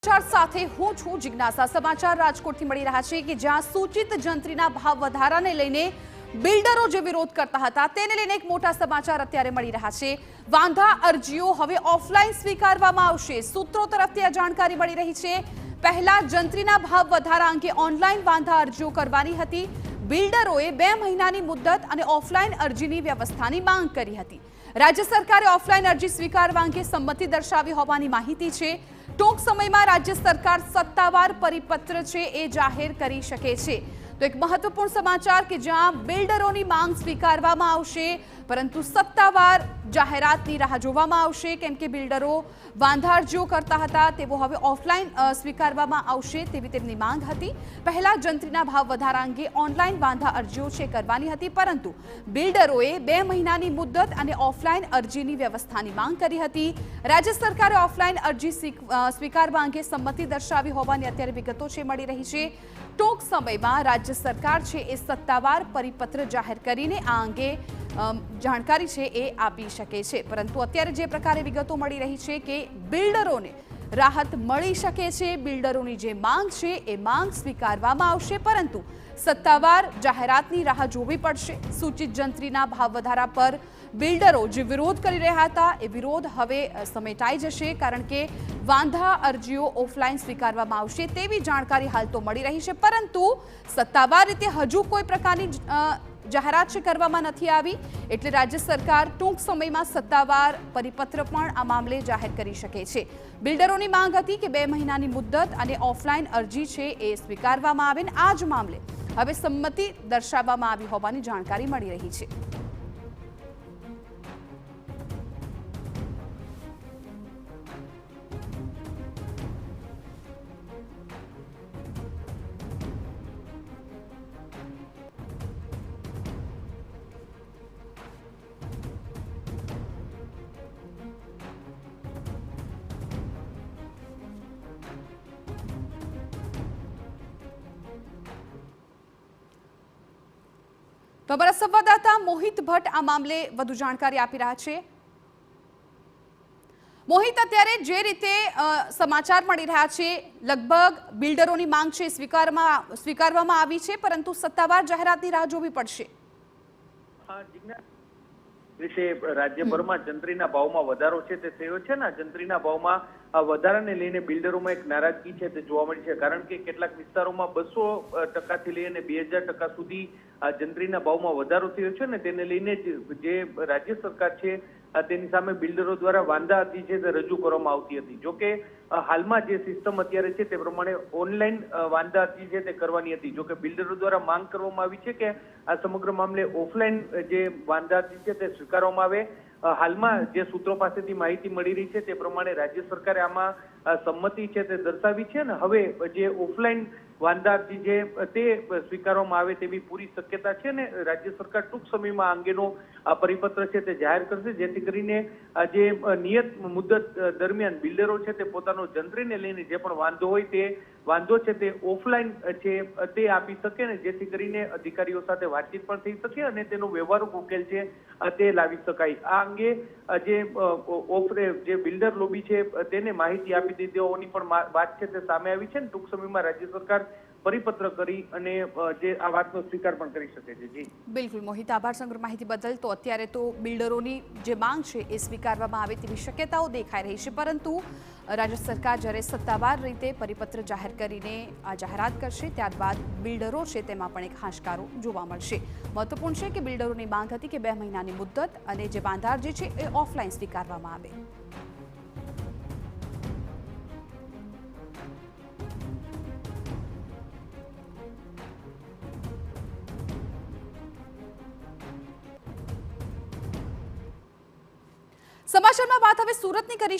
સમાચાર સાથે હું છું જિજ્ઞાસા। સમાચાર રાજકોટથી મળી રહ્યા છે કે જ્યાં સૂચિત જંત્રીના ભાવ વધારાને લઈને બિલ્ડરો જે વિરોધ કરતા હતા તેને લઈને એક મોટા સમાચાર અત્યારે મળી રહ્યા છે। વાંધા અરજીઓ હવે ઓફલાઈન સ્વીકારવામાં આવશે। સૂત્રો તરફથી આ જાણકારી મળી રહી છે। પહેલા જંત્રીના ભાવ વધારા અંગે ઓનલાઈન વાંધા અરજીઓ કરવાની હતી। બિલ્ડરોએ 2 મહિનાની મુદત અને ઓફલાઈન અરજીની વ્યવસ્થાની માંગ કરી હતી। રાજ્ય સરકારે ઓફલાઈન અરજી સ્વીકારવા અંગે સંમતિ દર્શાવી હોવાની માહિતી છે। ટૂંક સમયમાં રાજ્ય સરકાર સત્તાવાર પરિપત્ર છે એ જાહેર કરી શકે છે। તો એક મહત્વપૂર્ણ સમાચાર કે જ્યાં બિલ્ડરોની માંગ સ્વીકારવામાં આવશે પરંતુ સત્તાવાર જાહેરાતની રાહ જોવામાં આવશે કેમ કે બિલ્ડરો વાંધા અરજીઓ કરતા હતા તેવો હવે ઓફલાઈન સ્વીકારવામાં આવશે તેવી તેમની માંગ હતી। પહેલા જંત્રીના ભાવ વધારા અંગે ઓનલાઈન વાંધા અરજીઓ છે કરવાની હતી પરંતુ બિલ્ડરોએ 2 મહિનાની મુદત અને ઓફલાઈન અરજીની વ્યવસ્થાની માંગ કરી હતી। રાજ્ય સરકારે ઓફલાઈન અરજી સ્વીકારવા અંગે સંમતિ દર્શાવી હોવાની અત્યારે વિગતો છે મળી રહી છે। ટૂંક સમયમાં રાજ્ય સરકાર છે એ સત્તાવાર પરિપત્ર જાહેર કરીને આ અંગે જાણકારી છે એ આપી શકે છે પરંતુ અત્યારે જે પ્રકારે વિગતો મળી રહી છે કે બિલ્ડરોને રાહત મળી શકે છે। બિલ્ડરોની જે માંગ છે એ માંગ સ્વીકારવામાં આવશે પરંતુ સત્તાવાર જાહેરાતની રાહ જોવી પડશે। સૂચિત જંત્રીના ભાવ વધારા પર બિલ્ડરો જે વિરોધ કરી રહ્યા હતા એ વિરોધ હવે સમેટાઈ જશે કારણ કે વાંધા અરજીઓ ઓફલાઈન સ્વીકારવામાં આવશે તેવી જાણકારી હાલ તો મળી રહી છે પરંતુ સત્તાવાર રીતે હજુ કોઈ પ્રકારની જાહેરાત છે કરવામાં નથી આવી એટલે રાજ્ય સરકાર ટૂંક સમયમાં સત્તાવાર પરિપત્ર પણ આ મામલે જાહેર કરી શકે છે। બિલ્ડરોની માંગ હતી કે 2 મહિનાની મુદત અને ઓફલાઈન અરજી છે એ સ્વીકારવામાં આવે અને આ જ મામલે હવે સંમતિ દર્શાવવામાં આવી હોવાની જાણકારી મળી રહી છે। તો અમારા સંવાદદાતા મોહિત ભટ્ટ આ મામલે વધુ જાણકારી આપી રહ્યા છે। મોહિત, અત્યારે જે રીતે સમાચાર મળી રહ્યા છે લગભગ બિલ્ડરોની માંગ છે સ્વીકારવામાં આવી છે પરંતુ સત્તાવાર જાહેરાતની રાહ જોવી પડશે। રીતે રાજ્યભરમાં જંત્રીના ભાવમાં વધારો છે તે થયો છે ને જંત્રીના ભાવમાં વધારાને લઈને બિલ્ડરોમાં એક નારાજગી છે તે જોવા મળી છે કારણ કે કેટલાક વિસ્તારોમાં 200% લઈને 2000% સુધી જંત્રીના ભાવમાં વધારો થયો છે ને તેને લઈને જે રાજ્ય સરકાર છે તેની સામે બિલ્ડરો દ્વારા વાંધા અરજી છે તે રજૂ કરવામાં આવતી હતી। જોકે હાલમાં જે સિસ્ટમ અત્યારે છે તે પ્રમાણે ઓનલાઈન વાંધા અરજી છે તે કરવાની હતી। જોકે બિલ્ડરો દ્વારા માંગ કરવામાં આવી છે કે આ સમગ્ર મામલે ઓફલાઈન જે વાંધા અરજી છે તે સ્વીકારવામાં આવે। હાલમાં જે સૂત્રો પાસેથી માહિતી મળી રહી છે તે પ્રમાણે રાજ્ય સરકારે આમાં સંમતિ છે તે દર્શાવી છે ને હવે જે ઓફલાઈન વાંધા અરજી છે તે સ્વીકારવામાં આવે તેવી પૂરી શક્યતા છે ને રાજ્ય સરકાર ટૂંક સમયમાં આ અંગેનો પરિપત્ર છે તે જાહેર કરશે જેથી કરીને જે નિયત મુદત દરમિયાન બિલ્ડરો છે તે પોતાનો જંત્રીને લઈને જે પણ વાંધો હોય તે વાંધો છે તે ઓફલાઈન છે તે આપી શકે ને જેથી કરીને અધિકારીઓ સાથે વાતચીત પણ થઈ શકે અને તેનો વ્યવહારુ ઉકેલ છે તે લાવી શકાય। આ અંગે જે બિલ્ડર લોબી છે તેને માહિતી આપી દીધી હોવાની પણ વાત છે તે સામે આવી છે ને ટૂંક સમયમાં રાજ્ય સરકાર પરિપત્ર કરી અને જે આ વાતનો સ્વીકાર પણ કરી શકે છે। જી બિલકુલ મોહિત, આભાર સમગ્ર માહિતી બદલ। તો અત્યારે તો બિલ્ડરોની જે માંગ છે એ સ્વીકારવામાં આવે તેવી શક્યતાઓ દેખાઈ રહી છે પરંતુ રાજ્ય સરકાર જ્યારે સત્તાવાર રીતે પરિપત્ર જાહેર કરીને આ જાહેરાત કરશે ત્યારબાદ બિલ્ડરો છે તેમાં પણ એક હાશકારો જોવા મળશે। મહત્વપૂર્ણ છે કે બિલ્ડરોની માંગ હતી કે 2 મહિનાની મુદત અને જે વાંધા અરજી છે એ ઓફલાઈન સ્વીકારવામાં આવે। સમાચારમાં વાત હવે સુરતની કરી